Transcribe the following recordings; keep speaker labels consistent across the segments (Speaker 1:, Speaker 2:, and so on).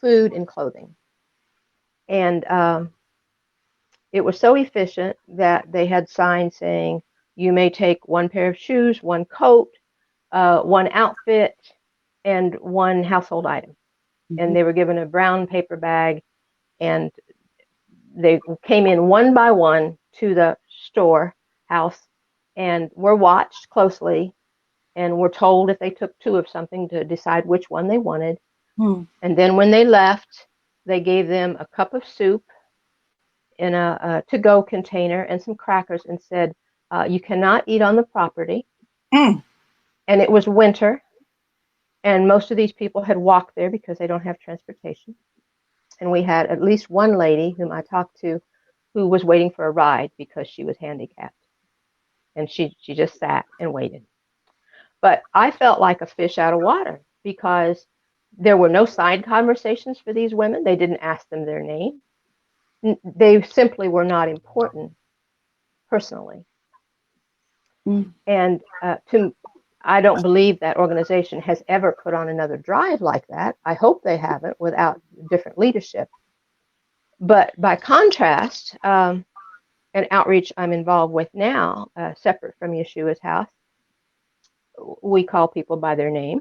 Speaker 1: food and clothing. And it was so efficient that they had signs saying, you may take one pair of shoes, one coat, one outfit, and one household item. And they were given a brown paper bag, and they came in one by one to the storehouse and were watched closely and were told if they took two of something to decide which one they wanted. And then when they left, they gave them a cup of soup in a to-go container and some crackers and said, you cannot eat on the property. And it was winter, and most of these people had walked there because they don't have transportation. And we had at least one lady whom I talked to who was waiting for a ride because she was handicapped. And she just sat and waited. But I felt like a fish out of water because there were no side conversations for these women. They didn't ask them their name. They simply were not important personally. And I don't believe that organization has ever put on another drive like that. I hope they haven't without different leadership. But by contrast, an outreach I'm involved with now, separate from Yeshua's House, we call people by their name.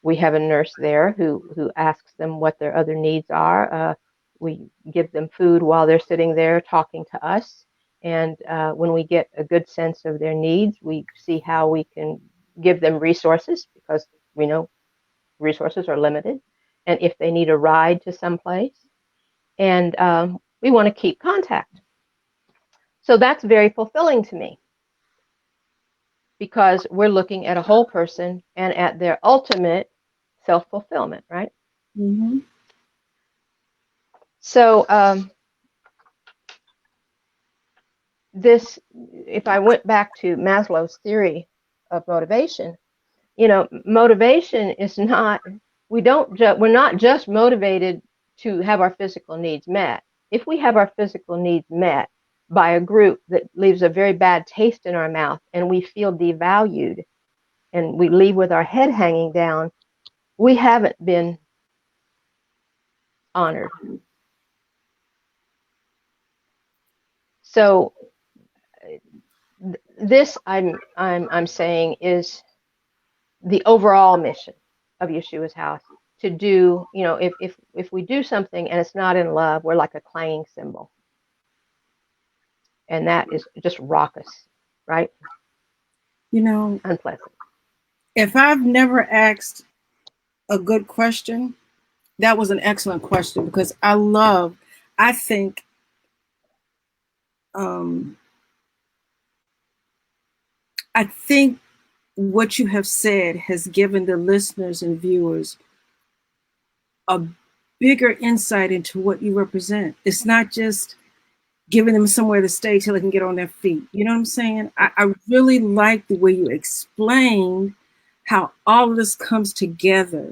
Speaker 1: We have a nurse there who asks them what their other needs are. We give them food while they're sitting there talking to us. And when we get a good sense of their needs, we see how we can give them resources, because we know resources are limited. And if they need a ride to someplace, and we want to keep contact. So that's very fulfilling to me, because we're looking at a whole person and at their ultimate self-fulfillment, right? So this, if I went back to Maslow's theory of motivation, motivation is not, we're not just motivated to have our physical needs met. If we have our physical needs met by a group that leaves a very bad taste in our mouth and we feel devalued and we leave with our head hanging down, we haven't been honored. So this I'm saying is the overall mission of Yeshua's House, to do, if we do something and it's not in love, we're like a clanging cymbal. And that is just raucous, right? Unpleasant.
Speaker 2: If I've never asked a good question, that was an excellent question, because I think what you have said has given the listeners and viewers a bigger insight into what you represent. It's not just giving them somewhere to stay till they can get on their feet. You know what I'm saying? I really like the way you explained how all of this comes together,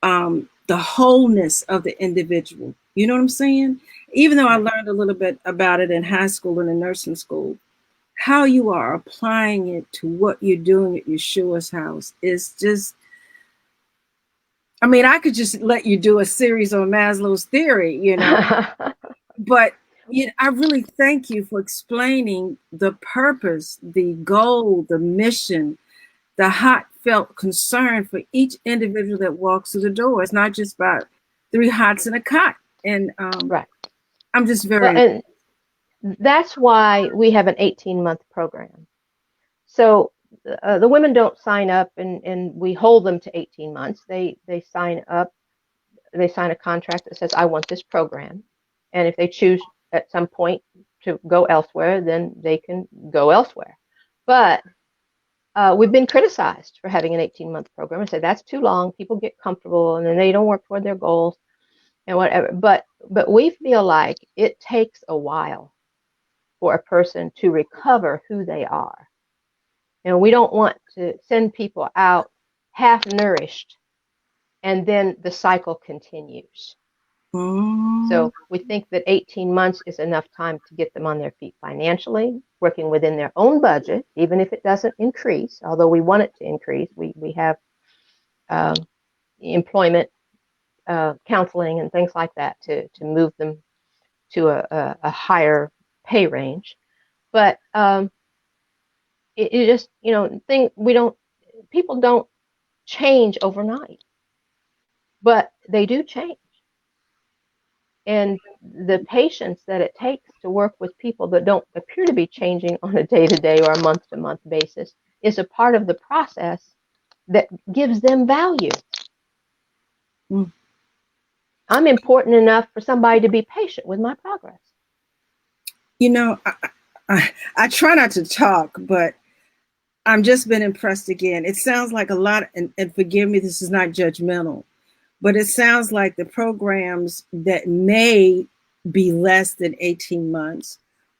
Speaker 2: the wholeness of the individual. You know what I'm saying? Even though I learned a little bit about it in high school and in nursing school, how you are applying it to what you're doing at Yeshua's House is just, I could just let you do a series on Maslow's theory, but I really thank you for explaining the purpose, the goal, the mission, the heartfelt concern for each individual that walks through the door. It's not just about 3 hots and a cot. And
Speaker 1: right.
Speaker 2: I'm just very...
Speaker 1: Well, and that's why we have an 18-month program. So the women don't sign up and we hold them to 18 months. They sign up, they sign a contract that says, I want this program. And if they choose at some point to go elsewhere, then they can go elsewhere. But we've been criticized for having an 18-month program and say that's too long. People get comfortable and then they don't work toward their goals and whatever. But we feel like it takes a while for a person to recover who they are. We don't want to send people out half nourished and then the cycle continues. So we think that 18 months is enough time to get them on their feet financially, working within their own budget, even if it doesn't increase, although we want it to increase. We have employment counseling and things like that to move them to a higher pay range. But it just, people don't change overnight, but they do change. And the patience that it takes to work with people that don't appear to be changing on a day-to-day or a month-to-month basis is a part of the process that gives them value.
Speaker 2: Mm.
Speaker 1: I'm important enough for somebody to be patient with my progress.
Speaker 2: I try not to talk, but I'm just been impressed again. It sounds like a lot, and forgive me, this is not judgmental, but it sounds like the programs that may be less than 18 months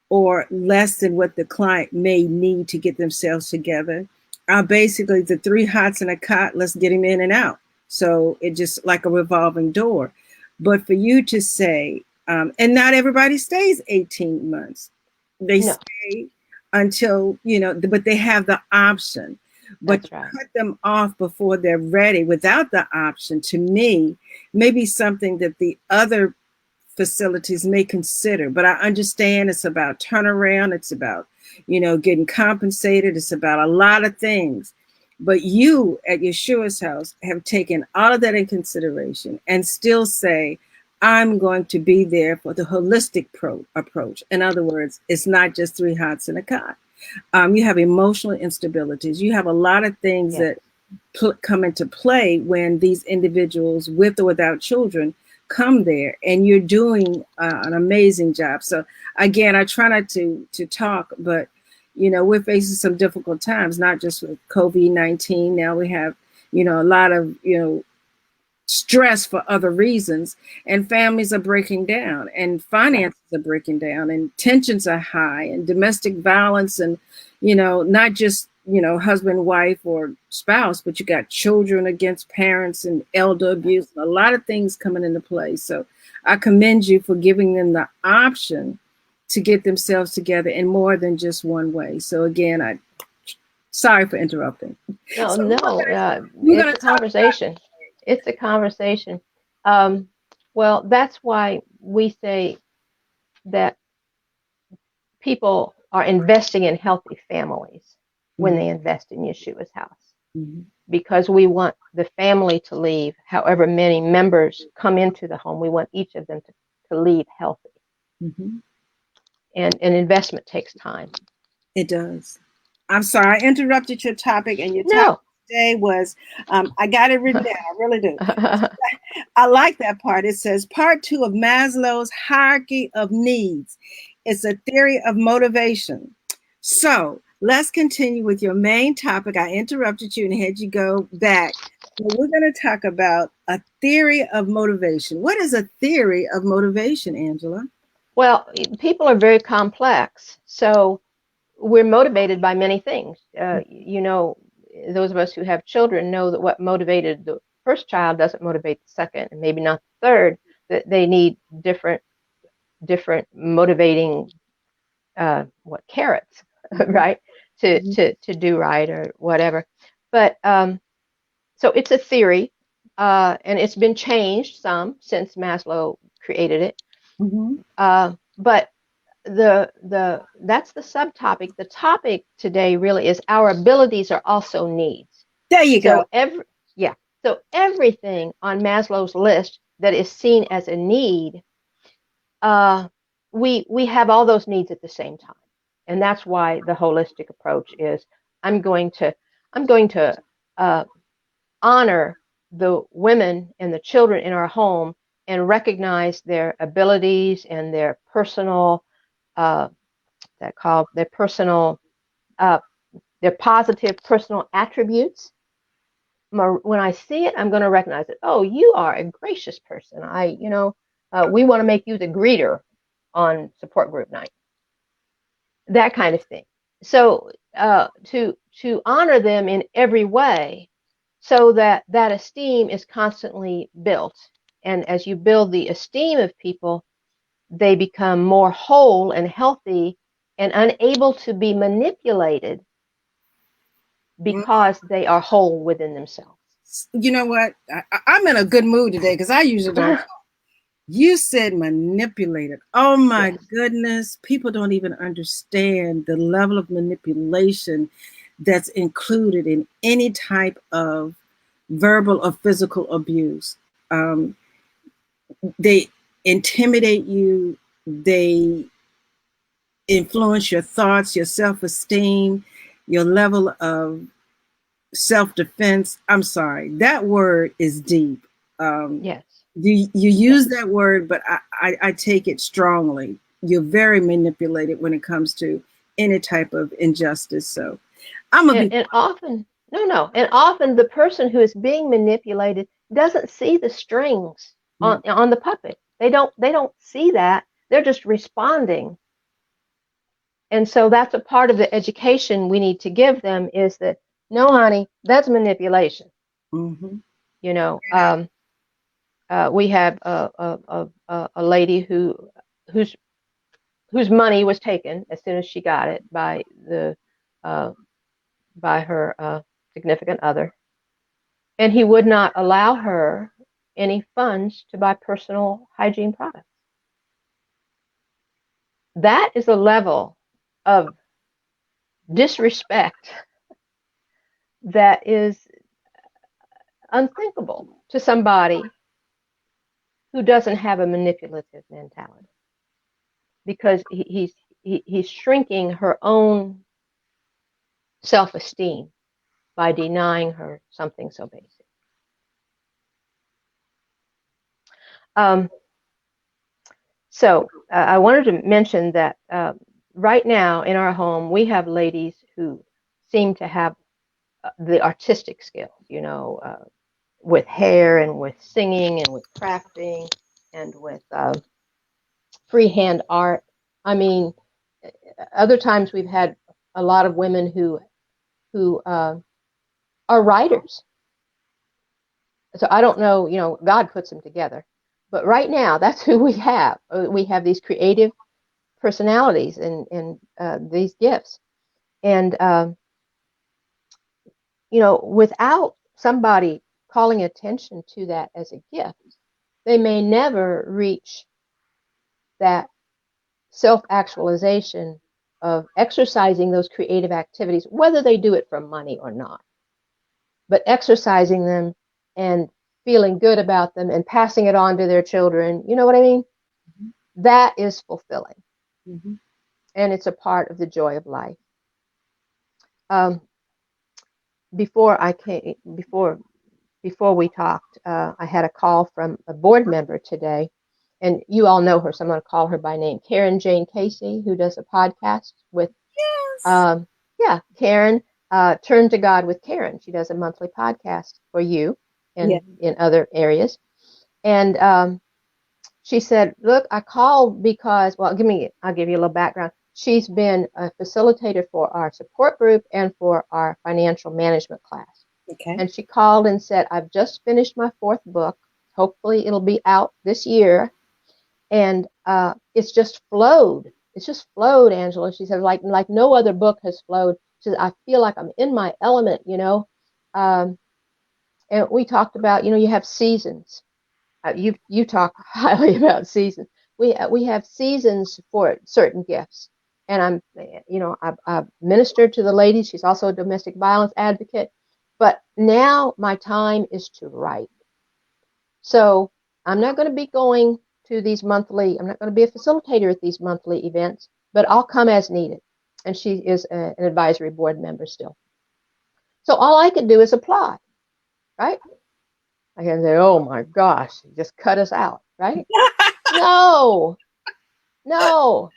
Speaker 2: or less than what the client may need to get themselves together are basically the 3 hots and a cot, let's get him in and out. So it just like a revolving door. But for you to say, and not everybody stays 18 months. They
Speaker 1: No.
Speaker 2: stay until, but they have the option. But
Speaker 1: That's right.
Speaker 2: cut them off before they're ready without the option, to me, may be something that the other facilities may consider. But I understand it's about turnaround. It's about, getting compensated. It's about a lot of things. But you at Yeshua's House have taken all of that in consideration and still say, I'm going to be there for the holistic approach. In other words, it's not just 3 hots and a cot. You have emotional instabilities. You have a lot of things
Speaker 1: Yes.
Speaker 2: that come into play when these individuals with or without children come there, and you're doing an amazing job. So again, I try not to talk, but we're facing some difficult times, not just with COVID-19. Now we have a lot of stress for other reasons, and families are breaking down, and finances are breaking down, and tensions are high, and domestic violence, and not just husband, wife, or spouse, but you got children against parents and elder abuse, and a lot of things coming into play. So I commend you for giving them the option to get themselves together in more than just one way. So again, sorry for interrupting.
Speaker 1: No,
Speaker 2: So
Speaker 1: no,
Speaker 2: we're
Speaker 1: it's
Speaker 2: gonna
Speaker 1: a
Speaker 2: talk
Speaker 1: conversation. It's a conversation. Well, that's why we say that people are investing in healthy families when they invest in Yeshua's House, because we want the family to leave, however many members come into the home, we want each of them to leave healthy. And an investment takes time.
Speaker 2: It does. I'm sorry, I interrupted your topic, and your topic
Speaker 1: No.
Speaker 2: today was, I got it written down, I really do. I like that part. It says part 2 of Maslow's hierarchy of needs. It's a theory of motivation. So let's continue with your main topic. I interrupted you and had you go back. We're going to talk about a theory of motivation. What is a theory of motivation, Angela?
Speaker 1: Well, people are very complex. So we're motivated by many things. Those of us who have children know that what motivated the first child doesn't motivate the second, and maybe not the third. That they need different motivating carrots, right? To do right or whatever. But so it's a theory, and it's been changed some since Maslow created it. But that's the subtopic. The topic today really is our abilities are also needs.
Speaker 2: There you go.
Speaker 1: So everything on Maslow's list that is seen as a need, we have all those needs at the same time, and that's why the holistic approach is I'm going to honor the women and the children in our home and recognize their abilities and their personal their positive personal attributes. When I see it, I'm going to recognize it. Oh, you are a gracious person. We want to make you the greeter on support group night. That kind of thing. So to honor them in every way, so that esteem is constantly built. And as you build the esteem of people, they become more whole and healthy and unable to be manipulated because they are whole within themselves.
Speaker 2: You know what? I'm in a good mood today because I usually don't. You said manipulated. Oh my
Speaker 1: Yes.
Speaker 2: goodness. People don't even understand the level of manipulation that's included in any type of verbal or physical abuse. They intimidate you, they influence your thoughts, your self esteem, your level of self defense. I'm sorry, that word is deep. Um,
Speaker 1: Yes.
Speaker 2: you
Speaker 1: Yes.
Speaker 2: use that word, but I take it strongly. You're very manipulated when it comes to any type of injustice. So I'm gonna be.
Speaker 1: And often, no, and often the person who is being manipulated doesn't see the strings on the puppet. They don't see that. They're just responding. And so that's a part of the education we need to give them is that no, honey, that's manipulation.
Speaker 2: Mm-hmm.
Speaker 1: You know, we have a lady whose whose money was taken as soon as she got it uh, by her significant other, and he would not allow her any funds to buy personal hygiene products. That is a level of disrespect that is unthinkable to somebody who doesn't have a manipulative mentality because he's shrinking her own self-esteem by denying her something so basic. Um, so I wanted to mention that right now in our home we have ladies who seem to have the artistic skills, with hair and with singing and with crafting and with freehand art. I mean, other times we've had a lot of women who are writers. So I don't know, God puts them together. But right now, that's who we have. We have these creative personalities and these gifts. And, without somebody calling attention to that as a gift, they may never reach that self-actualization of exercising those creative activities, whether they do it for money or not, but exercising them and feeling good about them and passing it on to their children. You know what I mean? That is fulfilling,
Speaker 2: Mm-hmm.
Speaker 1: and it's a part of the joy of life. Um, before I came, before we talked, I had a call from a board member today, and you all know her, so I'm going to call her by name, Karen Jane Casey, who does a podcast with,
Speaker 2: Yes.
Speaker 1: um, yeah, Karen, Turn to God with Karen. She does a monthly podcast for you
Speaker 2: Yeah.
Speaker 1: and in other areas. And she said, look, I called because, well, I'll give you a little background. She's been a facilitator for our support group and for our financial management class.
Speaker 2: Okay.
Speaker 1: And she called and said, I've just finished my fourth book. Hopefully it'll be out this year. And it's just flowed. It's just flowed, Angela. She said, like no other book has flowed. She said, I feel like I'm in my element. And we talked about, you have seasons. You talk highly about seasons. We have seasons for certain gifts, and I've ministered to the ladies. She's also a domestic violence advocate, but now my time is to write. So I'm not going to be going to these monthly. I'm not going to be a facilitator at these monthly events, but I'll come as needed. And she is an advisory board member still. So all I could do is apply, right? I can say, oh my gosh, just cut us out, right? No, no.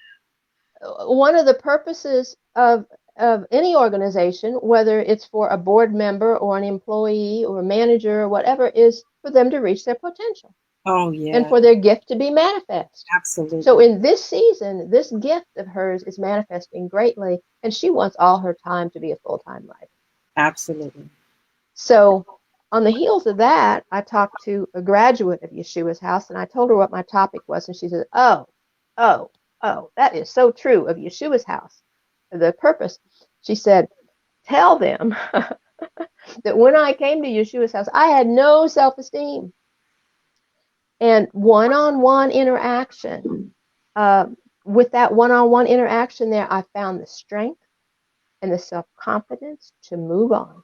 Speaker 1: One of the purposes of any organization, whether it's for a board member or an employee or a manager or whatever, is for them to reach their potential
Speaker 2: Oh
Speaker 1: and
Speaker 2: yeah.
Speaker 1: for their gift to be manifest. So
Speaker 2: Absolutely.
Speaker 1: in this season, this gift of hers is manifesting greatly, and she wants all her time to be a full-time writer.
Speaker 2: Absolutely.
Speaker 1: So on the heels of that, I talked to a graduate of Yeshua's House, and I told her what my topic was, and she said, oh, oh, that is so true of Yeshua's House. The purpose. She said, tell them that when I came to Yeshua's house, I had no self-esteem. And one-on-one interaction, uh, with that one-on-one interaction there, I found the strength and the self-confidence to move on.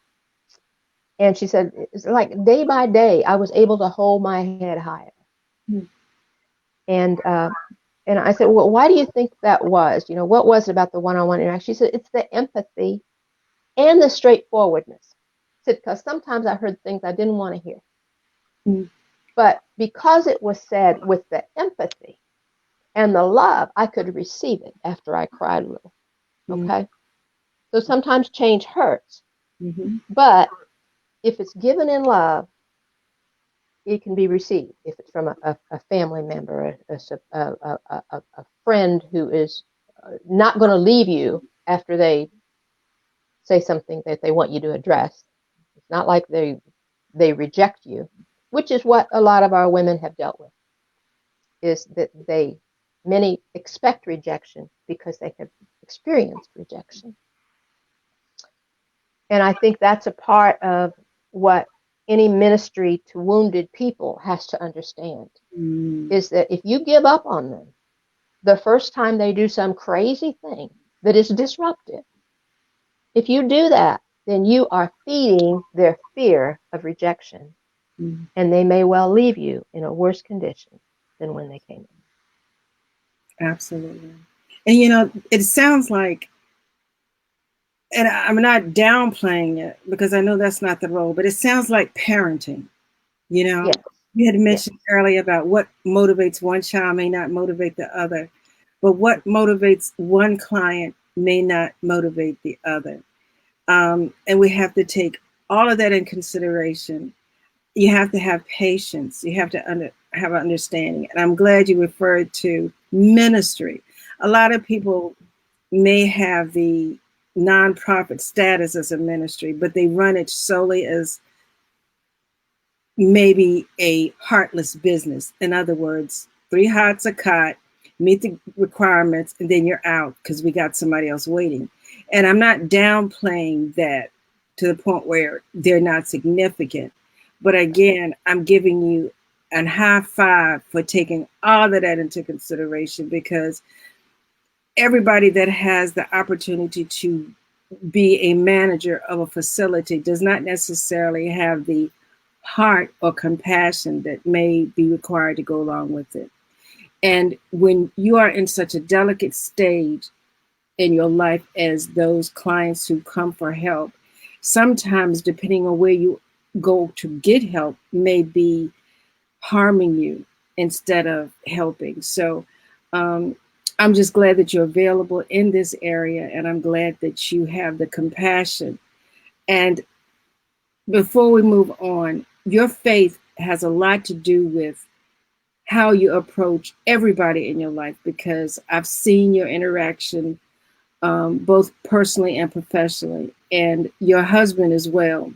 Speaker 1: And she said, it's like day by day, I was able to hold my head higher.
Speaker 2: Mm.
Speaker 1: And I said, well, why do you think that was? You know, what was it about the one-on-one interaction? She said, it's the empathy and the straightforwardness. She said, because sometimes I heard things I didn't want to hear.
Speaker 2: Mm.
Speaker 1: But because it was said with the empathy and the love, I could receive it after I cried a little.
Speaker 2: Mm.
Speaker 1: Okay? So sometimes change hurts.
Speaker 2: Mm-hmm.
Speaker 1: But if it's given in love, it can be received. If it's from a family member, a friend who is not going to leave you after they say something that they want you to address. It's not like they reject you, which is what a lot of our women have dealt with, is that many expect rejection because they have experienced rejection. And I think that's a part of what any ministry to wounded people has to understand,
Speaker 2: Mm.
Speaker 1: is that if you give up on them the first time they do some crazy thing that is disruptive, if you do that, then you are feeding their fear of rejection,
Speaker 2: Mm.
Speaker 1: and they may well leave you in a worse condition than when they came in.
Speaker 2: Absolutely. And it sounds like, and I'm not downplaying it because I know that's not the role, but it sounds like parenting. You know,
Speaker 1: Yes,
Speaker 2: you had
Speaker 1: yes,
Speaker 2: mentioned earlier about what motivates one child may not motivate the other, but what motivates one client may not motivate the other. And we have to take all of that in consideration. You have to have patience. You have to have an understanding. And I'm glad you referred to ministry. A lot of people may have the nonprofit status as a ministry, but they run it solely as maybe a heartless business. In other words, 3 hots a cot, meet the requirements, and then you're out because we got somebody else waiting. And I'm not downplaying that to the point where they're not significant. But again, I'm giving you a high five for taking all of that into consideration, because everybody that has the opportunity to be a manager of a facility does not necessarily have the heart or compassion that may be required to go along with it. And when you are in such a delicate stage in your life as those clients who come for help, sometimes depending on where you go to get help may be harming you instead of helping. So I'm just glad that you're available in this area, and I'm glad that you have the compassion. And before we move on, your faith has a lot to do with how you approach everybody in your life, because I've seen your interaction both personally and professionally, and your husband as well.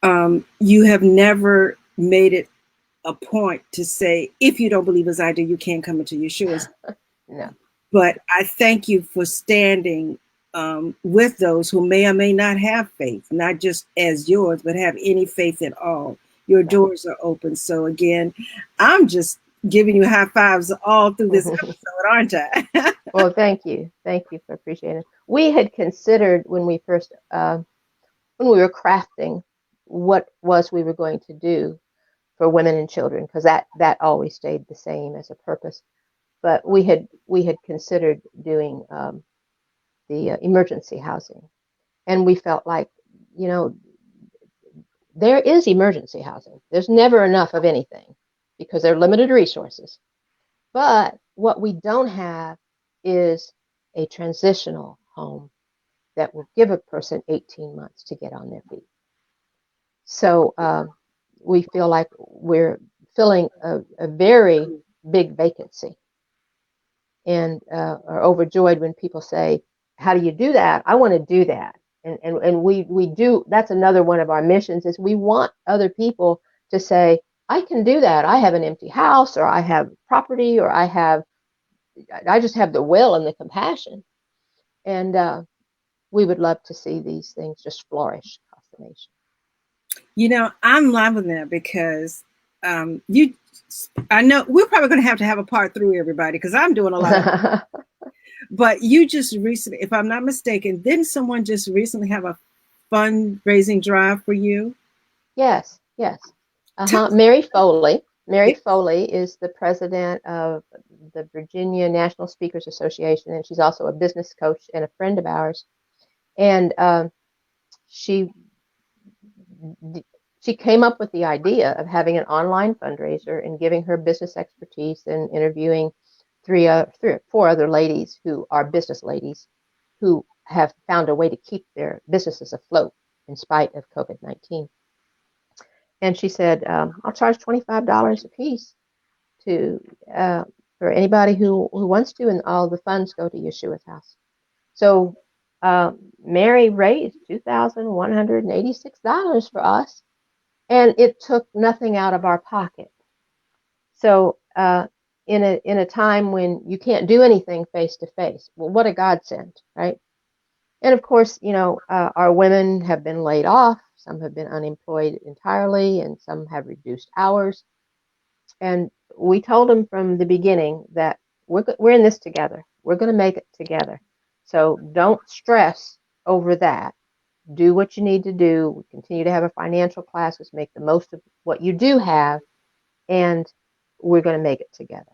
Speaker 2: You have never made it a point to say, if you don't believe as I do, you can't come into Yeshua's.
Speaker 1: no.
Speaker 2: But I thank you for standing with those who may or may not have faith, not just as yours, but have any faith at all. Your doors are open. So again, I'm just giving you high fives all through this episode, aren't I?
Speaker 1: Well, thank you. Thank you for appreciating it. We had considered when we first, when we were crafting what was we were going to do for women and children, because that always stayed the same as a purpose. But we had considered doing the emergency housing, and we felt like, you know, there is emergency housing. There's never enough of anything because there are limited resources. But what we don't have is a transitional home that will give a person 18 months to get on their feet. So we feel like we're filling a very big vacancy, and are overjoyed when people say, how do you do that? I want to do that. And we do. That's another one of our missions, is we want other people to say, I can do that. I have an empty house, or I have property, or I just have the will and the compassion. And we would love to see these things just flourish across the nation.
Speaker 2: I'm loving that because you, I know we're probably going to have a part 3, everybody, because I'm doing a lot of, but you just recently, if I'm not mistaken, didn't someone just recently have a fundraising drive for you?
Speaker 1: Yes, yes.
Speaker 2: Tell us.
Speaker 1: Mary Foley. Mary
Speaker 2: Yeah,
Speaker 1: Foley is the president of the Virginia National Speakers Association, and she's also a business coach and a friend of ours. And she she came up with the idea of having an online fundraiser and giving her business expertise and interviewing three or four other ladies who are business ladies who have found a way to keep their businesses afloat in spite of COVID-19. And she said, I'll charge $25 a piece to for anybody who wants to, and all the funds go to Yeshua's house. So Mary raised $2,186 for us, and it took nothing out of our pocket. So in a time when you can't do anything face to face, well, what a godsend, right? And of course, our women have been laid off. Some have been unemployed entirely, and some have reduced hours. And we told them from the beginning that we're in this together. We're going to make it together. So don't stress over that. Do what you need to do. We continue to have a financial classes. Make the most of what you do have, and we're going to make it together.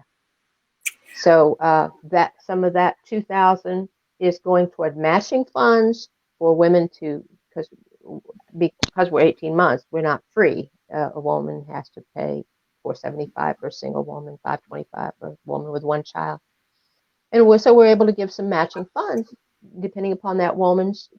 Speaker 1: So that some of that 2,000 is going toward matching funds for women to, because we're 18 months, we're not free. A woman has to pay $475 for a single woman, $525 for a woman with one child, and we're able to give some matching funds depending upon that woman's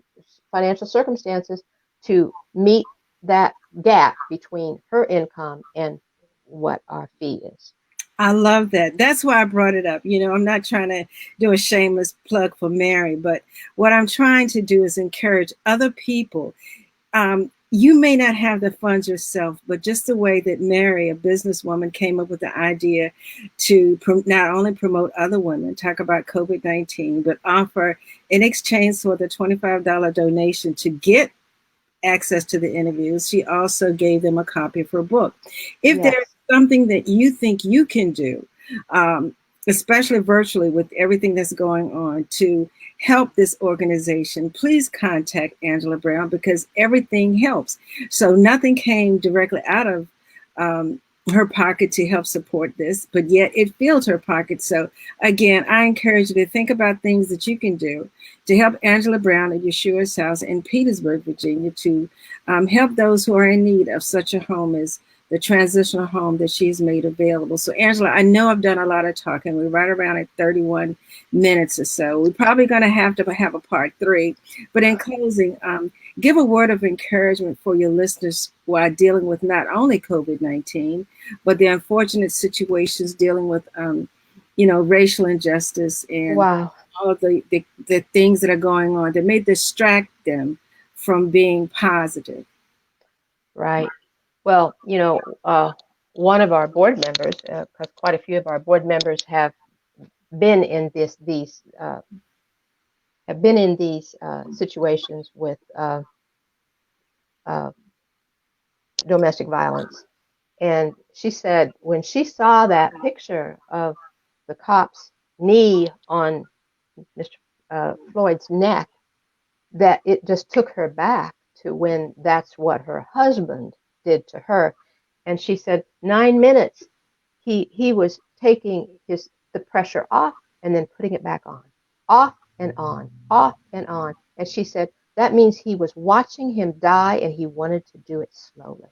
Speaker 1: financial circumstances to meet that gap between her income and what our fee is.
Speaker 2: I love that. That's why I brought it up. I'm not trying to do a shameless plug for Mary, but what I'm trying to do is encourage other people. You may not have the funds yourself, but just the way that Mary, a businesswoman, came up with the idea to not only promote other women, talk about COVID-19, but offer in exchange for the $25 donation to get access to the interviews, she also gave them a copy of her book. If
Speaker 1: Yes.
Speaker 2: there's something that you think you can do, especially virtually with everything that's going on, to help this organization, please contact Angela Brown, because everything helps. So nothing came directly out of her pocket to help support this, but yet it filled her pocket. So again, I encourage you to think about things that you can do to help Angela Brown at Yeshua's House in Petersburg, Virginia, to help those who are in need of such a home as the transitional home that she's made available. So Angela, I know I've done a lot of talking. We're right around at 31 minutes or so. We're probably going to have a part 3. But in closing, give a word of encouragement for your listeners while dealing with not only COVID-19, but the unfortunate situations dealing with, racial injustice and
Speaker 1: Wow.
Speaker 2: all of the things that are going on that may distract them from being positive.
Speaker 1: Right. Well, one of our board members, because quite a few of our board members have been in these situations with uh, domestic violence, and she said when she saw that picture of the cop's knee on Mr. Floyd's neck, that it just took her back to when that's what her husband did to her. And she said 9 minutes he was taking the pressure off and then putting it back on, off and on, off and on. And she said that means he was watching him die and he wanted to do it slowly.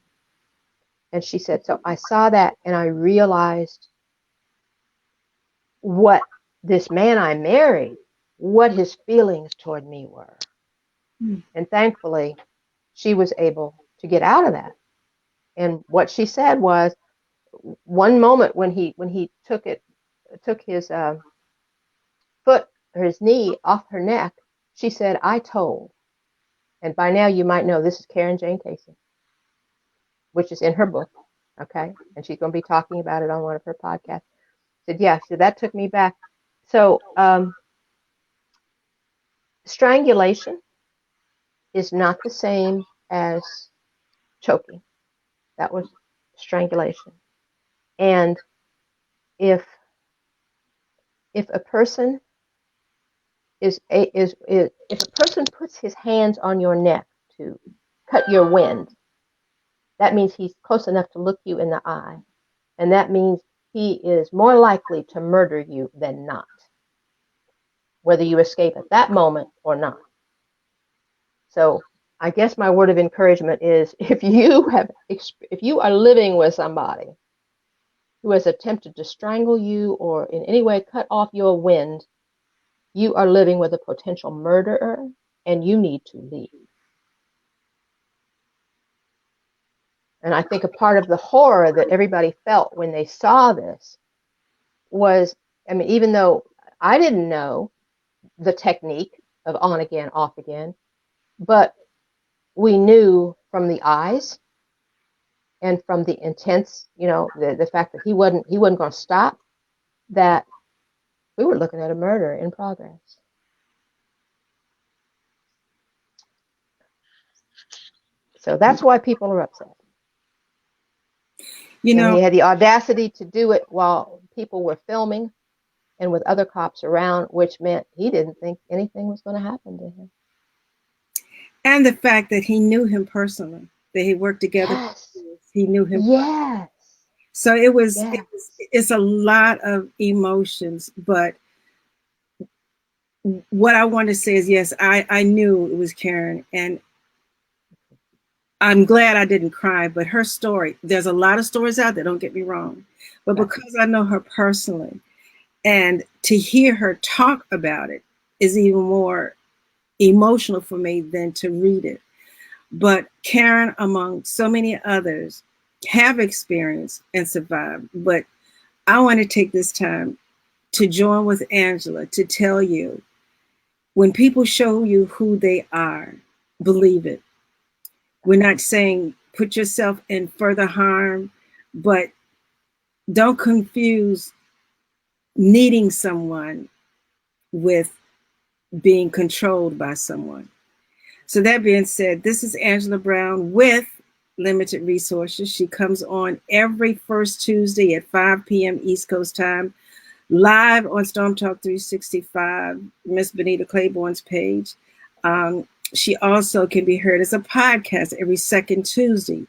Speaker 1: And she said, so I saw that and I realized what this man I married, what his feelings toward me were. And thankfully, she was able to get out of that. And what she said was, one moment when he took his foot or his knee off her neck, she said, "I told." And by now you might know this is Karen Jane Casey, which is in her book, okay? And she's going to be talking about it on one of her podcasts. Said, yeah, so that took me back. So strangulation is not the same as choking. That was strangulation. And if a person if a person puts his hands on your neck to cut your wind, that means he's close enough to look you in the eye, and that means he is more likely to murder you than not, whether you escape at that moment or not. So I guess my word of encouragement is if you are living with somebody who has attempted to strangle you or in any way cut off your wind, you are living with a potential murderer and you need to leave. And I think a part of the horror that everybody felt when they saw this was, I mean, even though I didn't know the technique of on again, off again, but we knew from the eyes and from the intense, the fact that he wasn't going to stop, that we were looking at a murder in progress. So that's why people are upset. And he had the audacity to do it while people were filming and with other cops around, which meant he didn't think anything was going to happen to him.
Speaker 2: And the fact that he knew him personally, that he worked together.
Speaker 1: Yes.
Speaker 2: He knew him.
Speaker 1: Yes.
Speaker 2: So it's a lot of emotions, but what I want to say is, yes, I knew it was Karen, and I'm glad I didn't cry, but her story, there's a lot of stories out there, don't get me wrong, but because I know her personally, and to hear her talk about it is even more emotional for me than to read it. But Karen, among so many others, have experienced and survived. But I want to take this time to join with Angela to tell you, when people show you who they are, believe it. We're not saying put yourself in further harm, but don't confuse needing someone with being controlled by someone. So that being said, this is Angela Brown with Limited Resources. She comes on every first Tuesday at 5 p.m. East Coast time, live on Storm Talk 365, Miss Benita Claiborne's page. She also can be heard as a podcast every second Tuesday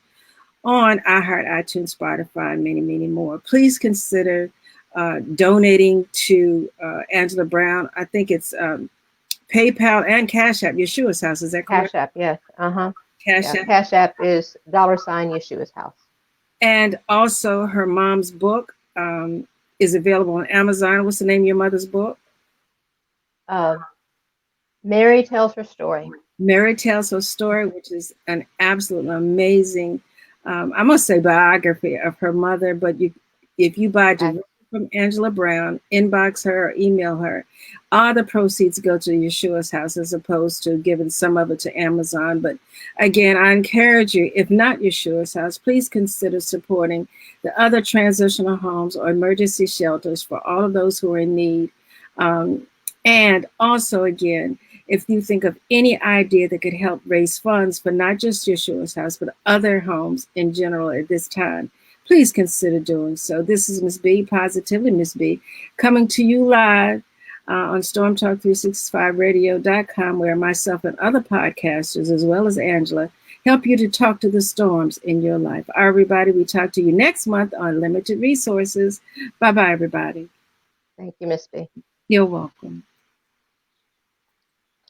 Speaker 2: on iHeart, iTunes, Spotify, and many, many more. Please consider donating to Angela Brown. I think it's PayPal and Cash App, Yeshua's House. Is that correct?
Speaker 1: Cash App, yes.
Speaker 2: Cash App.
Speaker 1: Cash App is $ Yeshua's House.
Speaker 2: And also her mom's book is available on Amazon. What's the name of your mother's book?
Speaker 1: Mary Tells Her Story.
Speaker 2: Mary Tells Her Story, which is an absolutely amazing, I must say, biography of her mother. But if you buy directly from Angela Brown, inbox her or email her, all the proceeds go to Yeshua's House as opposed to giving some of it to Amazon. But again, I encourage you, if not Yeshua's House, please consider supporting the other transitional homes or emergency shelters for all of those who are in need. And also, again, if you think of any idea that could help raise funds for not just Yeshua's House, but other homes in general at this time, please consider doing so. This is Ms.B, Positively Ms.B, coming to you live on StormTalk365Radio.com, where myself and other podcasters, as well as Angela, help you to talk to the storms in your life. All right, everybody, we talk to you next month on Limited Resources. Bye-bye, everybody.
Speaker 1: Thank you, Ms.B.
Speaker 2: You're welcome.